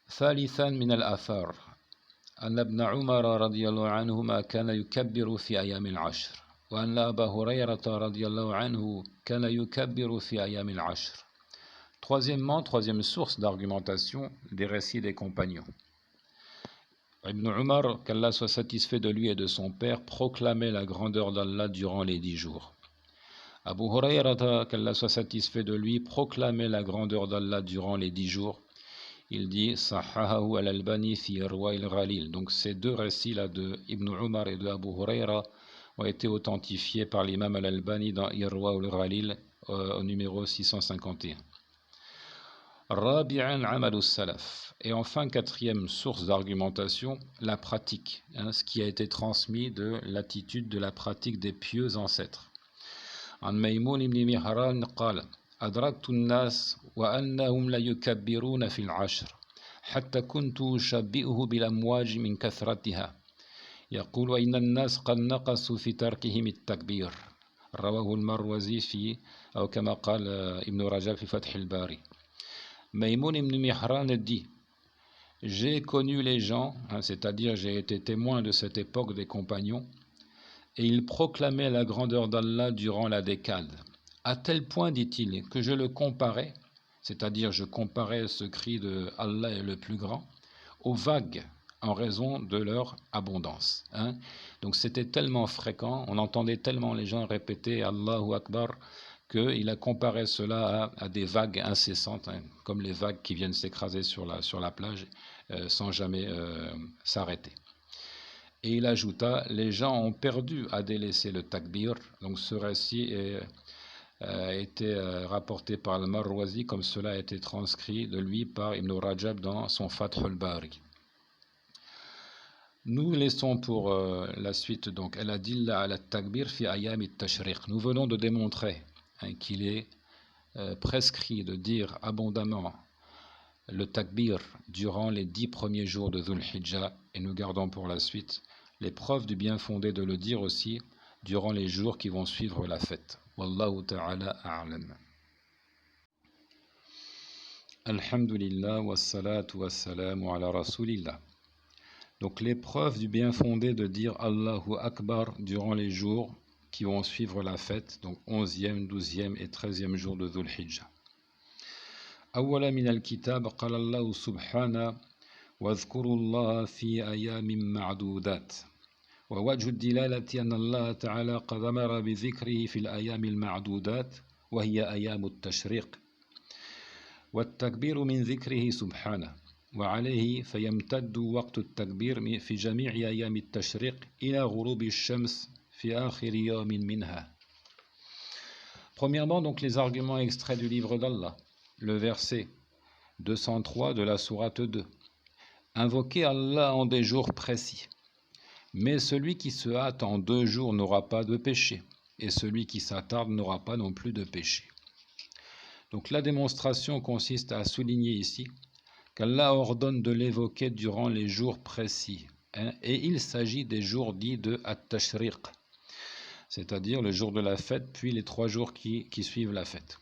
ثالثا من الآثار أن ابن عمر رضي الله عنهما كان يكبر في أيام العشر وأن أبا هريرة رضي الله عنه كان يكبر في أيام العشر. Troisièmement, troisième source d'argumentation, des récits des compagnons. Ibn Umar, qu'Allah soit satisfait de lui et de son père, proclamait la grandeur d'Allah durant les 10 jours. Abu Hurayrata, qu'Allah soit satisfait de lui, proclamait la grandeur d'Allah durant les 10 jours. Il dit Sahahahu al-Albani fi Irwa al-Ghalil. Donc ces deux récits-là de Ibn Umar et de Abu Hurayra ont été authentifiés par l'imam al-Albani dans Irwa al-Ghalil au numéro 651. Rabi'an amalu salaf. Et enfin, quatrième source d'argumentation, la pratique, ce qui a été transmis de l'attitude de la pratique des pieux ancêtres. An Maymoun ibn Mihran قال أدركت الناس وأنهم ليكبرون في العشر حتى كنت أشبئه بالأمواج من كثرتها يقول وإن الناس قد نقصوا في تركهم التكبير رواه المروزي في أو كما قال ابن رجب في فتح الباري. Maymoun ibn Mihran dit j'ai connu les gens, c'est-à-dire j'ai été témoin de cette époque des compagnons, et ils proclamaient la grandeur d'Allah durant la décade. À tel point, dit-il, que je le comparais, c'est-à-dire je comparais ce cri de Allah est le plus grand, aux vagues en raison de leur abondance. Donc c'était tellement fréquent, on entendait tellement les gens répéter Allahu Akbar, qu'il a comparé cela à des vagues incessantes, comme les vagues qui viennent s'écraser sur la plage sans jamais s'arrêter. Et il ajouta, les gens ont perdu à délaisser le takbir. Donc ce récit a été rapporté par le Marwazi, comme cela a été transcrit de lui par Ibn Rajab dans son Fath al-Bari. Nous laissons pour la suite donc al-adilla al-takbir fi ayam al-tashriq. Nous venons de démontrer qu'il est prescrit de dire abondamment le takbir durant les 10 premiers jours de Dhul Hijjah, et nous gardons pour la suite les preuves du bien fondé de le dire aussi durant les jours qui vont suivre la fête. Wallahu ta'ala a'lam. Alhamdulillah wassalatu wassalamu ala rasulillah. Donc les preuves du bien fondé de dire Allahu Akbar durant les jours qui vont suivre la fête, donc 11e, 12e et 13e jour de Dhul Hijjah. أولا من الكتاب قال الله سبحانه واذكروا الله في أيام معدودات ووجه الدلالة أن الله تعالى قد أمر بذكره في الأيام المعدودات وهي أيام التشريق والتكبير من ذكره سبحانه وعليه فيمتد وقت التكبير في جميع أيام التشريق إلى غروب الشمس في آخر يوم منها. Premièrement, donc les arguments extraits du livre d'Allah. Le verset 203 de la sourate 2. Invoquez Allah en des jours précis. Mais celui qui se hâte en 2 jours n'aura pas de péché, et celui qui s'attarde n'aura pas non plus de péché. Donc la démonstration consiste à souligner ici qu'Allah ordonne de l'évoquer durant les jours précis, et il s'agit des jours dits de At-Tashriq, c'est-à-dire le jour de la fête, puis les 3 jours qui suivent la fête.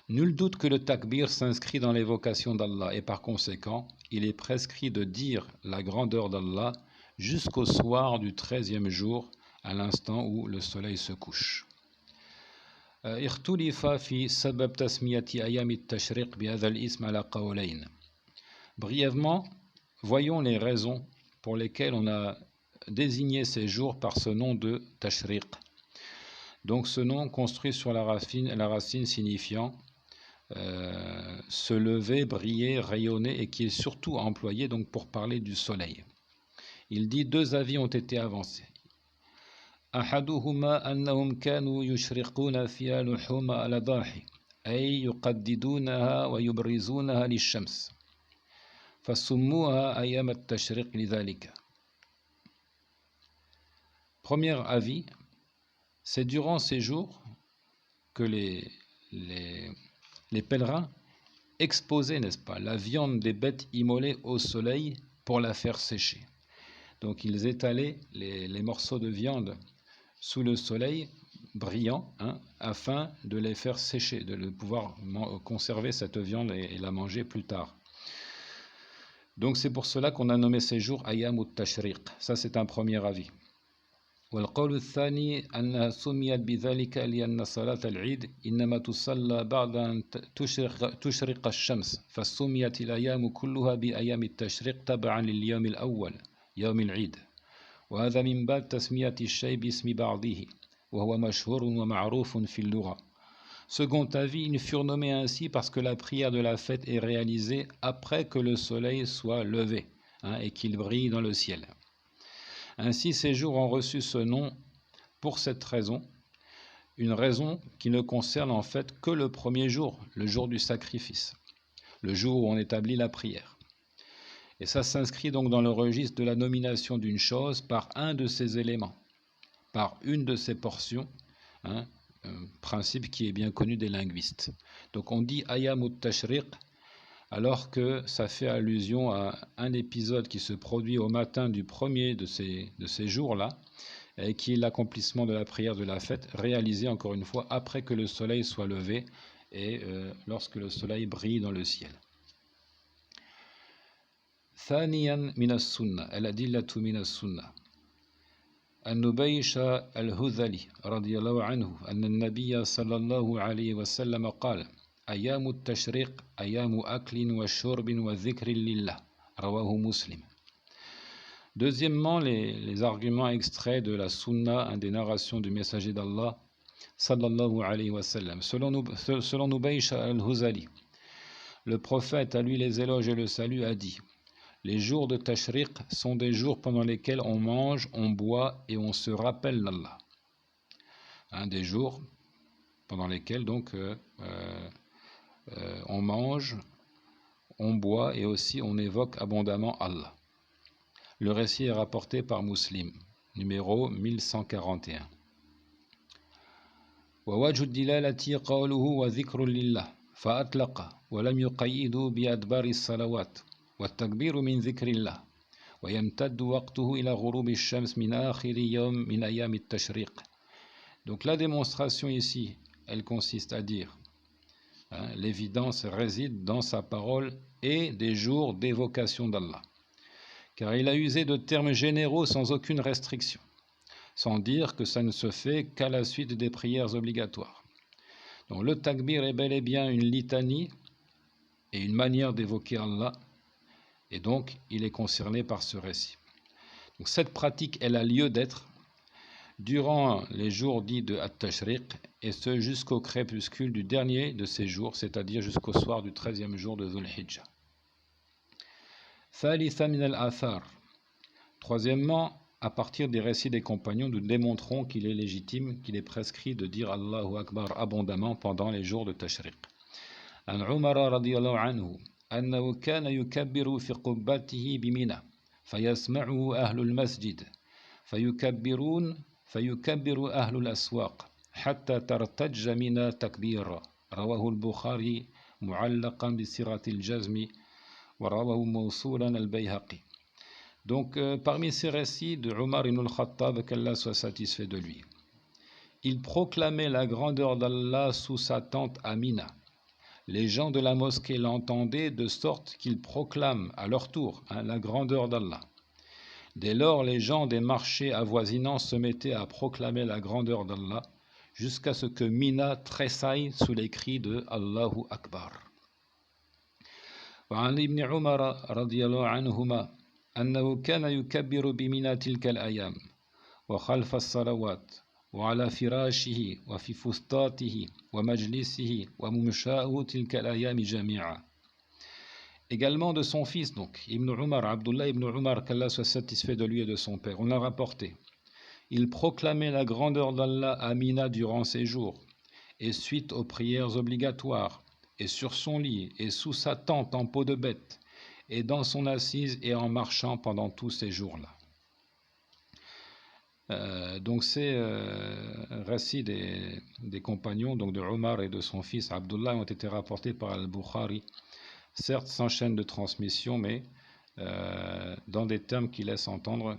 Nul doute que le takbir s'inscrit dans l'évocation d'Allah et par conséquent, il est prescrit de dire la grandeur d'Allah jusqu'au soir du 13e jour, à l'instant où le soleil se couche. Brièvement, voyons les raisons pour lesquelles on a désigné ces jours par ce nom de Tashriq. Donc ce nom construit sur la racine signifiant se lever, briller, rayonner, et qui est surtout employé donc pour parler du soleil. Il dit 2 avis ont été avancés. أحدهما أنهم كانوا يشرقون فيها لحوم الأضاحي أي يقددونها ويبرزونها للشمس فسموها أيام التشريق لذلك. Premier avis, c'est durant ces jours que les pèlerins exposaient, n'est-ce pas, la viande des bêtes immolées au soleil pour la faire sécher. Donc ils étalaient les morceaux de viande sous le soleil brillant, afin de les faire sécher, de pouvoir conserver cette viande et la manger plus tard. Donc c'est pour cela qu'on a nommé ces jours Ayyam al-Tashriq. Ça c'est un premier avis. والقول الثاني أنها سميت بذلك لأن صلاة العيد إنما تصلى بعد أن تشرق الشمس فسميت الأيام كلها بأيام التشريق تبعا لليوم الأول يوم العيد وهذا من باب تسمية الشيء باسم بعضه وهو مشهور ومعروف في اللغة. Second avis, ils furent nommés ainsi parce que la prière de la fête est réalisée après que le soleil soit levé et qu'il brille dans le ciel. Ainsi, ces jours ont reçu ce nom pour cette raison, une raison qui ne concerne en fait que le premier jour, le jour du sacrifice, le jour où on établit la prière. Et ça s'inscrit donc dans le registre de la nomination d'une chose par un de ses éléments, par une de ses portions, un principe qui est bien connu des linguistes. Donc on dit Ayyam al-Tashriq alors que ça fait allusion à un épisode qui se produit au matin du premier de ces jours-là, et qui est l'accomplissement de la prière de la fête, réalisée encore une fois après que le soleil soit levé et lorsque le soleil brille dans le ciel. ثانيا من السنة الأدلة من السنة أن نبيش الهذلي رضي الله عنه أن النبي صلى الله عليه وسلم قال أيام التشريق أيام أكل وشرب وذكر لله رواه مسلم. Deuxièmement, les arguments extraits de la sunna, des narrations du messager d'Allah sallallahu alayhi wa sallam. Selon Nubaysh al-Huzali, le prophète, à lui les éloges et le salut, a dit: les jours de Tashriq sont des jours pendant lesquels on mange, on boit et on se rappelle d'Allah. Des jours pendant lesquels donc on mange, on boit et aussi on évoque abondamment Allah. Le récit est rapporté par Muslim, numéro 1141. ووجه الدلالة قوله وذكر لله فأطلق ولم يقيد بأدبار الصلوات والتكبير من ذكر الله ويمتد وقته إلى غروب الشمس من آخر يوم من أيام التشريق. Donc la démonstration ici, elle consiste à dire l'évidence réside dans sa parole et des jours d'évocation d'Allah. Car il a usé de termes généraux sans aucune restriction, sans dire que ça ne se fait qu'à la suite des prières obligatoires. Donc le takbir est bel et bien une litanie et une manière d'évoquer Allah, et donc il est concerné par ce récit. Donc cette pratique, elle a lieu d'être durant les jours dits de At-Tashriq, et ce jusqu'au crépuscule du dernier de ces jours, c'est-à-dire jusqu'au soir du 13e jour de Dhul Hijjah. Thalitha min al-athar. Troisièmement, à partir des récits des compagnons, nous démontrons qu'il est légitime, qu'il est prescrit de dire Allahu Akbar abondamment pendant les jours de Tashriq. An Umar radiyallahu anhu أنه كان يكبر في قبته بمنى فيسمعه أهل المسجد فيكبر أهل الأسواق حتى ترتج منى تكبيرا رواه البخاري معلقا بصيغة الجزم ورواه موصولا البيهقي. Donc parmi ces récits de Umar ibn al-Khattab, qu'Allah soit satisfait de lui, il proclamait la grandeur d'Allah sous sa tente à Mina. Les gens de la mosquée l'entendaient de sorte qu'ils proclament à leur tour la grandeur d'Allah. Dès lors, les gens des marchés avoisinants se mettaient à proclamer la grandeur d'Allah jusqu'à ce que Mina tressaille sous les cris de Allahu Akbar. وعن ابن عمر رضي الله عنهما أنه كان يكبر بمنى تلك الأيام وخلف الصلوات وعلى فراشه وفي فسطاته ومجلسه وممشاه تلك الأيام جميعا. Également de son fils, donc, Ibn Umar, Abdullah ibn Umar, qu'Allah soit satisfait de lui et de son père, on a rapporté. Il proclamait la grandeur d'Allah à Mina durant ses jours, et suite aux prières obligatoires, et sur son lit, et sous sa tente en peau de bête, et dans son assise et en marchant pendant tous ces jours-là. Donc ces récits des compagnons, donc de Omar et de son fils Abdullah, ont été rapportés par Al-Bukhari, certes sans chaîne de transmission, mais dans des termes qui laissent entendre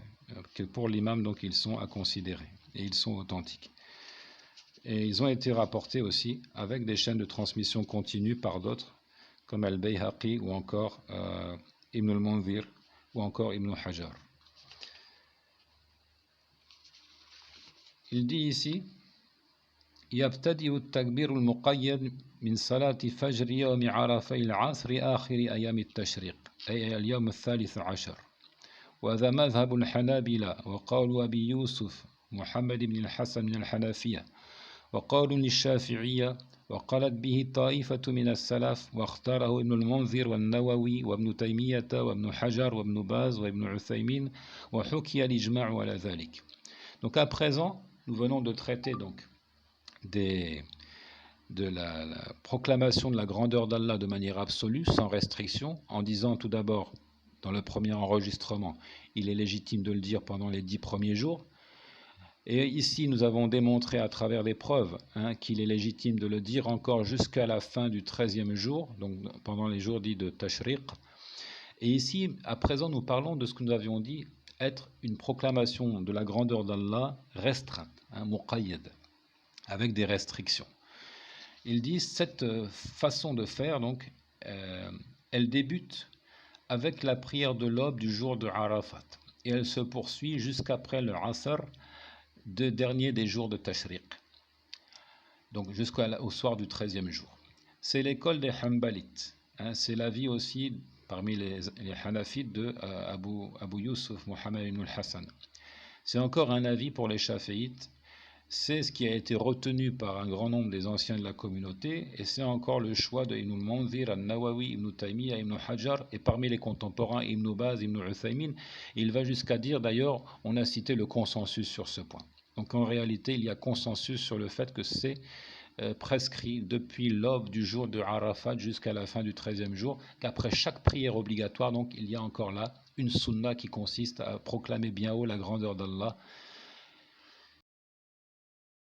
que pour l'imam, donc ils sont à considérer, et ils sont authentiques. Et ils ont été rapportés aussi avec des chaînes de transmission continue par d'autres, comme Al-Bayhaqi ou encore Ibn al-Munzir ou encore Ibn Hajar. Il dit ici يبتدئ التكبير المقيد من صلاة فجر يوم عرفة العصر آخر أيام التشريق أي اليوم الثالث عشر وهذا مذهب الحنابلة وقول أبي يوسف محمد بن الحسن من الحنفية وقول للشافعية وقالت به طائفة من السلف واختاره ابن المنذر والنووي وابن تيمية وابن حجر وابن باز وابن عثيمين وحكي الإجماع على ذلك. Donc à présent, nous venons de traiter donc de la proclamation de la grandeur d'Allah de manière absolue, sans restriction, en disant tout d'abord, dans le premier enregistrement, il est légitime de le dire pendant les 10 premiers jours. Et ici, nous avons démontré à travers des preuves qu'il est légitime de le dire encore jusqu'à la fin du 13e jour, donc pendant les jours dits de Tashriq. Et ici, à présent, nous parlons de ce que nous avions dit être une proclamation de la grandeur d'Allah restreinte, muqayyad, avec des restrictions. Il dit cette façon de faire, donc, elle débute avec la prière de l'aube du jour de Arafat et elle se poursuit jusqu'après le Asr, deux derniers des jours de Tashriq, donc jusqu'au soir du 13e jour. C'est l'école des Hanbalites, c'est l'avis aussi parmi les Hanafites de Abu Yusuf Muhammad ibn al-Hassan. C'est encore un avis pour les Shafi'ites, c'est ce qui a été retenu par un grand nombre des anciens de la communauté et c'est encore le choix de Ibn al-Munzir, al-Nawawi, Ibn Taymiyyah, Ibn Hajar et parmi les contemporains Ibn Baz, Ibn Uthaymin. Il va jusqu'à dire d'ailleurs, on a cité le consensus sur ce point. Donc en réalité, il y a consensus sur le fait que c'est prescrit depuis l'aube du jour de Arafat jusqu'à la fin du 13e jour, qu'après chaque prière obligatoire, donc il y a encore là une sunna qui consiste à proclamer bien haut la grandeur d'Allah